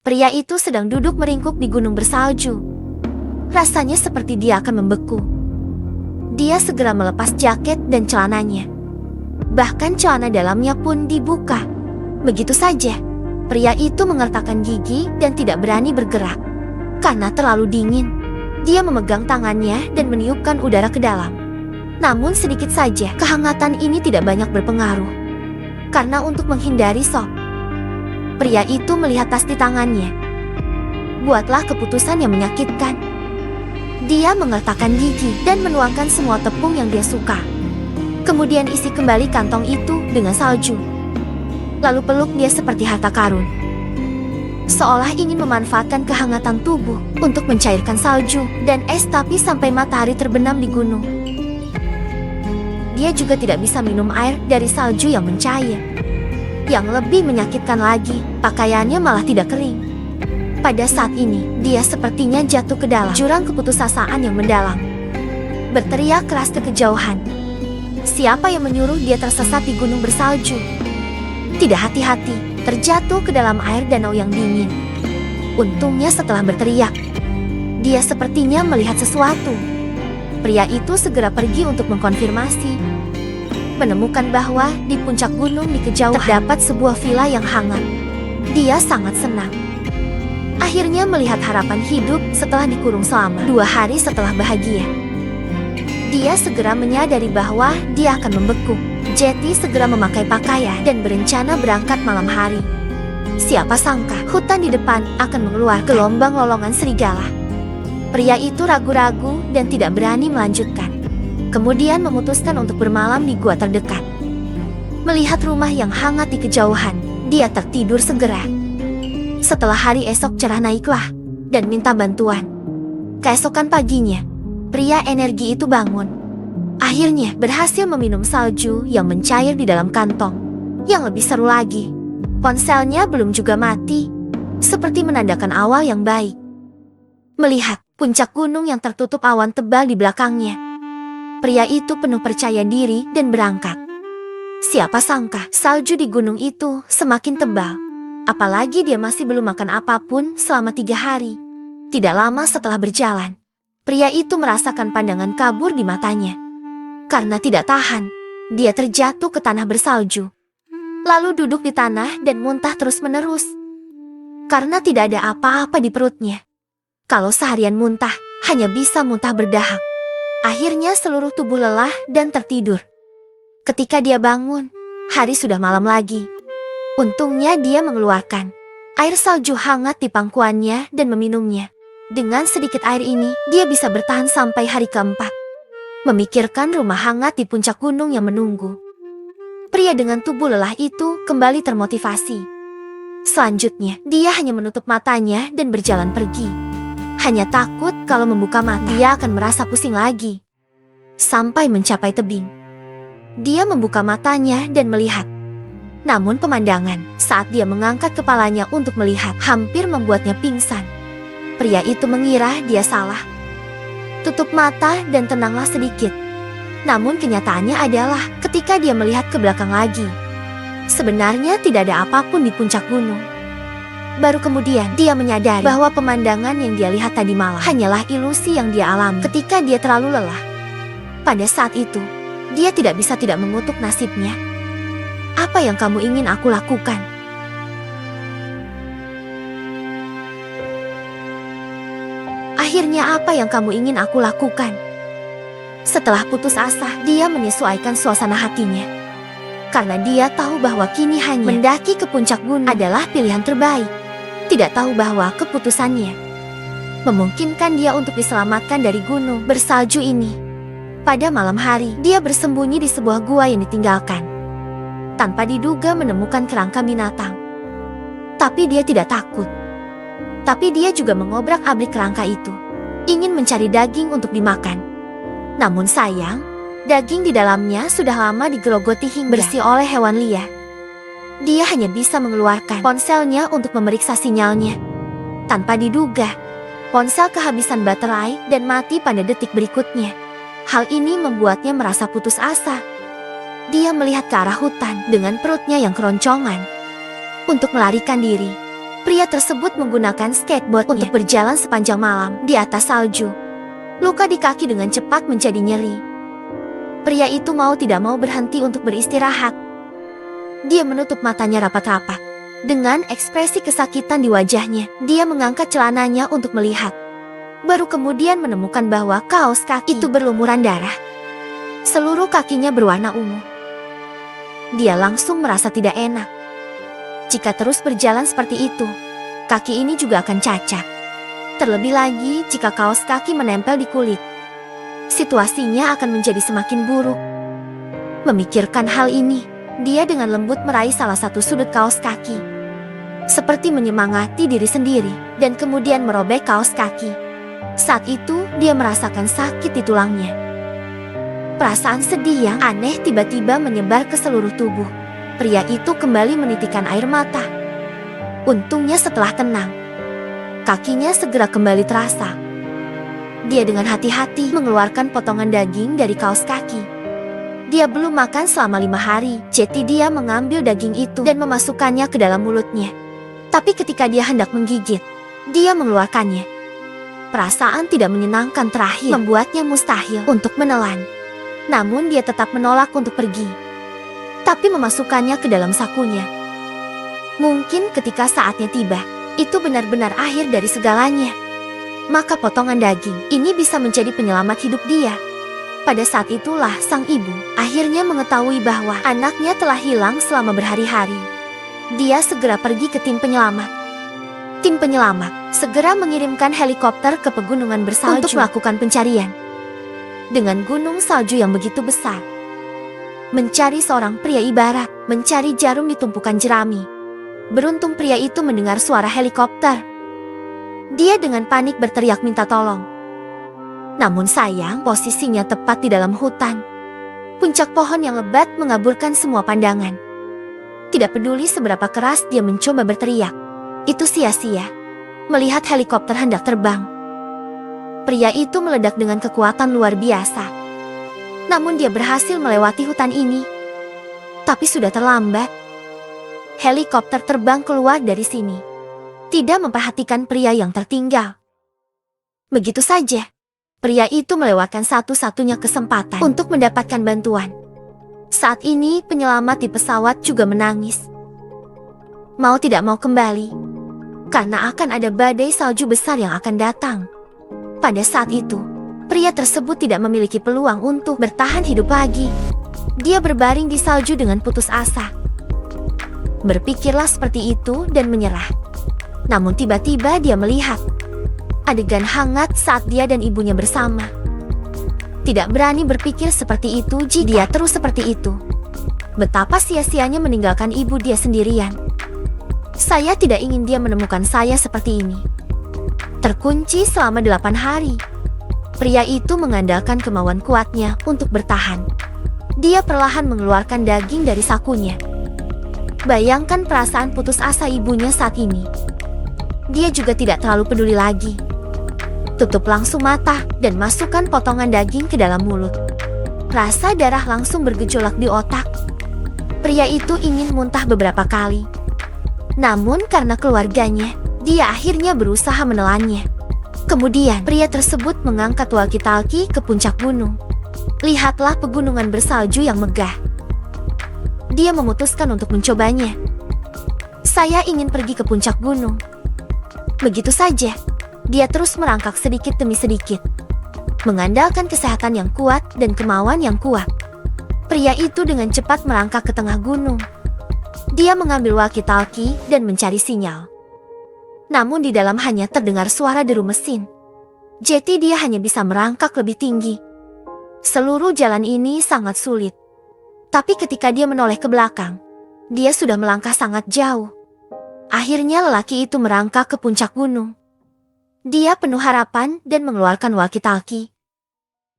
Pria itu sedang duduk meringkuk di gunung bersalju. Rasanya seperti dia akan membeku. Dia segera melepas jaket dan celananya. Bahkan celana dalamnya pun dibuka. Begitu saja, pria itu mengertakkan gigi dan tidak berani bergerak. Karena terlalu dingin, dia memegang tangannya dan meniupkan udara ke dalam. Namun sedikit saja, kehangatan ini tidak banyak berpengaruh. Karena untuk menghindari shock, pria itu melihat tas di tangannya. Buatlah keputusan yang menyakitkan. Dia mengertakkan gigi dan menuangkan semua tepung yang dia suka. Kemudian isi kembali kantong itu dengan salju. Lalu peluk dia seperti harta karun. Seolah ingin memanfaatkan kehangatan tubuh untuk mencairkan salju dan es tapi sampai matahari terbenam di gunung. Dia juga tidak bisa minum air dari salju yang mencair. Yang lebih menyakitkan lagi, pakaiannya malah tidak kering. Pada saat ini, dia sepertinya jatuh ke dalam jurang keputusasaan yang mendalam. Berteriak keras ke kejauhan. Siapa yang menyuruh dia tersesat di gunung bersalju? Tidak hati-hati, terjatuh ke dalam air danau yang dingin. Untungnya setelah berteriak, dia sepertinya melihat sesuatu. Pria itu segera pergi untuk mengkonfirmasi. Menemukan bahwa di puncak gunung di kejauhan terdapat sebuah villa yang hangat. Dia sangat senang. Akhirnya melihat harapan hidup setelah dikurung selama 2 hari setelah bahagia. Dia segera menyadari bahwa dia akan membeku. Jetty segera memakai pakaian dan berencana berangkat malam hari. Siapa sangka hutan di depan akan mengeluarkan gelombang lolongan serigala. Pria itu ragu-ragu dan tidak berani melanjutkan. Kemudian memutuskan untuk bermalam di gua terdekat. Melihat rumah yang hangat di kejauhan, dia tertidur segera. Setelah hari esok cerah naiklah dan minta bantuan. Keesokan paginya, pria energi itu bangun. Akhirnya berhasil meminum salju yang mencair di dalam kantong. Yang lebih seru lagi, ponselnya belum juga mati, seperti menandakan awal yang baik. Melihat puncak gunung yang tertutup awan tebal di belakangnya, pria itu penuh percaya diri dan berangkat. Siapa sangka salju di gunung itu semakin tebal. Apalagi dia masih belum makan apapun selama 3 hari. Tidak lama setelah berjalan, pria itu merasakan pandangan kabur di matanya. Karena tidak tahan, dia terjatuh ke tanah bersalju. Lalu duduk di tanah dan muntah terus-menerus. Karena tidak ada apa-apa di perutnya. Kalau seharian muntah, hanya bisa muntah berdahak. Akhirnya seluruh tubuh lelah dan tertidur. Ketika dia bangun, hari sudah malam lagi. Untungnya dia mengeluarkan air salju hangat di pangkuannya dan meminumnya. Dengan sedikit air ini, dia bisa bertahan sampai hari keempat. Memikirkan rumah hangat di puncak gunung yang menunggu, pria dengan tubuh lelah itu kembali termotivasi. Selanjutnya, dia hanya menutup matanya dan berjalan pergi. Hanya takut kalau membuka mata, dia akan merasa pusing lagi. Sampai mencapai tebing, dia membuka matanya dan melihat. Namun pemandangan saat dia mengangkat kepalanya untuk melihat hampir membuatnya pingsan. Pria itu mengira dia salah. Tutup mata dan tenanglah sedikit. Namun kenyataannya adalah ketika dia melihat ke belakang lagi, sebenarnya tidak ada apapun di puncak gunung. Baru kemudian dia menyadari bahwa pemandangan yang dia lihat tadi malam hanyalah ilusi yang dia alami ketika dia terlalu lelah. Pada saat itu, dia tidak bisa tidak mengutuk nasibnya. Apa yang kamu ingin aku lakukan? Akhirnya apa yang kamu ingin aku lakukan? Setelah putus asa, dia menyesuaikan suasana hatinya. Karena dia tahu bahwa kini hanya mendaki ke puncak gunung adalah pilihan terbaik. Tidak tahu bahwa keputusannya memungkinkan dia untuk diselamatkan dari gunung bersalju ini. Pada malam hari, dia bersembunyi di sebuah gua yang ditinggalkan. Tanpa diduga menemukan kerangka binatang. Tapi dia tidak takut. Tapi dia juga mengobrak-abrik kerangka itu, ingin mencari daging untuk dimakan. Namun sayang, daging di dalamnya sudah lama digerogoti hingga bersih oleh hewan liar. Dia hanya bisa mengeluarkan ponselnya untuk memeriksa sinyalnya. Tanpa diduga, ponsel kehabisan baterai dan mati pada detik berikutnya. Hal ini membuatnya merasa putus asa. Dia melihat ke arah hutan dengan perutnya yang keroncongan. Untuk melarikan diri, Pria tersebut menggunakan skateboard untuk berjalan sepanjang malam di atas salju. Luka di kaki dengan cepat menjadi nyeri. Pria itu mau tidak mau berhenti untuk beristirahat. Dia menutup matanya rapat-rapat. Dengan ekspresi kesakitan di wajahnya, dia mengangkat celananya untuk melihat. Baru kemudian menemukan bahwa kaos kaki itu berlumuran darah. Seluruh kakinya berwarna ungu. Dia langsung merasa tidak enak. Jika terus berjalan seperti itu, kaki ini juga akan cacat. Terlebih lagi jika kaos kaki menempel di kulit. Situasinya akan menjadi semakin buruk. Memikirkan hal ini, dia dengan lembut meraih salah satu sudut kaos kaki. Seperti menyemangati diri sendiri dan kemudian merobek kaos kaki. Saat itu, dia merasakan sakit di tulangnya. Perasaan sedih yang aneh tiba-tiba menyebar ke seluruh tubuh. Pria itu kembali menitikkan air mata. Untungnya setelah tenang, kakinya segera kembali terasa. Dia dengan hati-hati mengeluarkan potongan daging dari kaos kaki. Dia belum makan selama 5 hari, jadi dia mengambil daging itu dan memasukkannya ke dalam mulutnya. Tapi ketika dia hendak menggigit, dia mengeluarkannya. Perasaan tidak menyenangkan terakhir membuatnya mustahil untuk menelan. Namun dia tetap menolak untuk pergi. Tapi memasukkannya ke dalam sakunya. Mungkin ketika saatnya tiba, itu benar-benar akhir dari segalanya. Maka potongan daging ini bisa menjadi penyelamat hidup dia. Pada saat itulah sang ibu akhirnya mengetahui bahwa anaknya telah hilang selama berhari-hari. Dia segera pergi ke tim penyelamat. Tim penyelamat segera mengirimkan helikopter ke pegunungan bersalju untuk melakukan pencarian. Dengan gunung salju yang begitu besar, mencari seorang pria ibarat mencari jarum di tumpukan jerami. Beruntung pria itu mendengar suara helikopter. Dia dengan panik berteriak minta tolong. Namun sayang, posisinya tepat di dalam hutan. Puncak pohon yang lebat mengaburkan semua pandangan. Tidak peduli seberapa keras dia mencoba berteriak, itu sia-sia. Melihat helikopter hendak terbang, pria itu meledak dengan kekuatan luar biasa. Namun dia berhasil melewati hutan ini. Tapi sudah terlambat. Helikopter terbang keluar dari sini, tidak memperhatikan pria yang tertinggal. Begitu saja, pria itu melewatkan satu-satunya kesempatan untuk mendapatkan bantuan. Saat ini penyelamat di pesawat juga menangis. Mau tidak mau kembali, karena akan ada badai salju besar yang akan datang. Pada saat itu, pria tersebut tidak memiliki peluang untuk bertahan hidup lagi. Dia berbaring di salju dengan putus asa. Berpikirlah seperti itu dan menyerah. Namun tiba-tiba dia melihat adegan hangat saat dia dan ibunya bersama. Tidak berani berpikir seperti itu jika dia terus seperti itu. Betapa sia-sianya meninggalkan ibu dia sendirian. Saya tidak ingin dia menemukan saya seperti ini. Terkunci selama 8 hari. Pria itu mengandalkan kemauan kuatnya untuk bertahan. Dia perlahan mengeluarkan daging dari sakunya. Bayangkan perasaan putus asa ibunya saat ini. Dia juga tidak terlalu peduli lagi. Tutup langsung mata dan masukkan potongan daging ke dalam mulut. Rasa darah langsung bergejolak di otak. Pria itu ingin muntah beberapa kali. Namun karena keluarganya, dia akhirnya berusaha menelannya. Kemudian pria tersebut mengangkat walkie-talkie ke puncak gunung. Lihatlah pegunungan bersalju yang megah. Dia memutuskan untuk mencobanya. Saya ingin pergi ke puncak gunung. Begitu saja, dia terus merangkak sedikit demi sedikit. Mengandalkan kesehatan yang kuat dan kemauan yang kuat, pria itu dengan cepat merangkak ke tengah gunung. Dia mengambil walkie-talkie dan mencari sinyal. Namun di dalam hanya terdengar suara deru mesin. Jadi dia hanya bisa merangkak lebih tinggi. Seluruh jalan ini sangat sulit. Tapi ketika dia menoleh ke belakang, dia sudah melangkah sangat jauh. Akhirnya lelaki itu merangkak ke puncak gunung. Dia penuh harapan dan mengeluarkan walkie-talkie.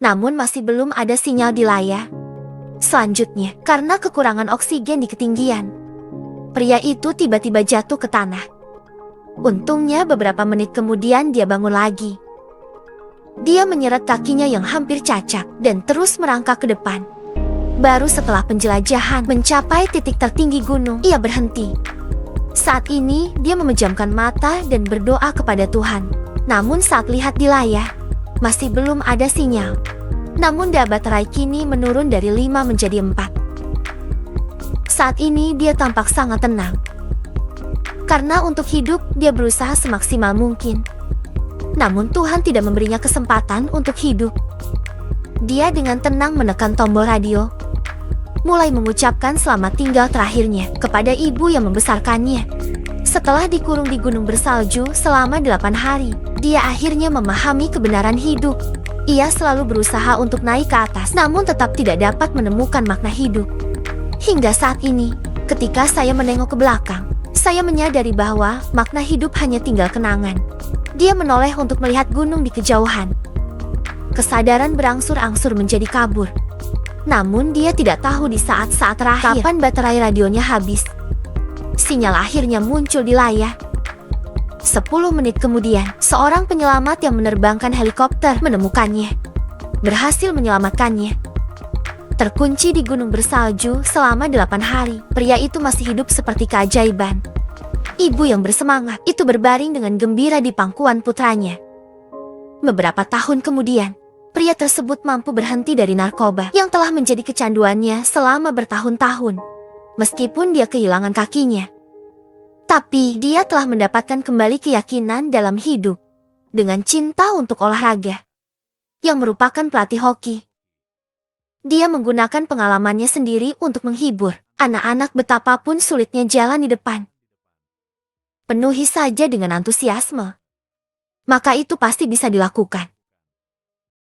Namun masih belum ada sinyal di layar. Selanjutnya, karena kekurangan oksigen di ketinggian, pria itu tiba-tiba jatuh ke tanah. Untungnya beberapa menit kemudian dia bangun lagi. Dia menyeret kakinya yang hampir cacat dan terus merangkak ke depan. Baru setelah penjelajahan mencapai titik tertinggi gunung, ia berhenti. Saat ini, dia memejamkan mata dan berdoa kepada Tuhan. Namun saat lihat di layar, masih belum ada sinyal. Namun daya baterai kini menurun dari 5 menjadi 4. Saat ini dia tampak sangat tenang. Karena untuk hidup, dia berusaha semaksimal mungkin. Namun Tuhan tidak memberinya kesempatan untuk hidup. Dia dengan tenang menekan tombol radio, mulai mengucapkan selamat tinggal terakhirnya kepada ibu yang membesarkannya. Setelah dikurung di gunung bersalju selama 8 hari, dia akhirnya memahami kebenaran hidup. Ia selalu berusaha untuk naik ke atas, namun tetap tidak dapat menemukan makna hidup. Hingga saat ini, ketika saya menengok ke belakang, saya menyadari bahwa makna hidup hanya tinggal kenangan. Dia menoleh untuk melihat gunung di kejauhan. Kesadaran berangsur-angsur menjadi kabur. Namun dia tidak tahu di saat-saat terakhir kapan baterai radionya habis. Sinyal akhirnya muncul di layar. 10 menit kemudian, seorang penyelamat yang menerbangkan helikopter menemukannya. Berhasil menyelamatkannya. Terkunci di gunung bersalju selama 8 hari, pria itu masih hidup seperti keajaiban. Ibu yang bersemangat itu berbaring dengan gembira di pangkuan putranya. Beberapa tahun kemudian, pria tersebut mampu berhenti dari narkoba yang telah menjadi kecanduannya selama bertahun-tahun. Meskipun dia kehilangan kakinya, tapi dia telah mendapatkan kembali keyakinan dalam hidup dengan cinta untuk olahraga. Yang merupakan pelatih hoki. Dia menggunakan pengalamannya sendiri untuk menghibur anak-anak betapapun sulitnya jalan di depan. Penuhi saja dengan antusiasme, maka itu pasti bisa dilakukan.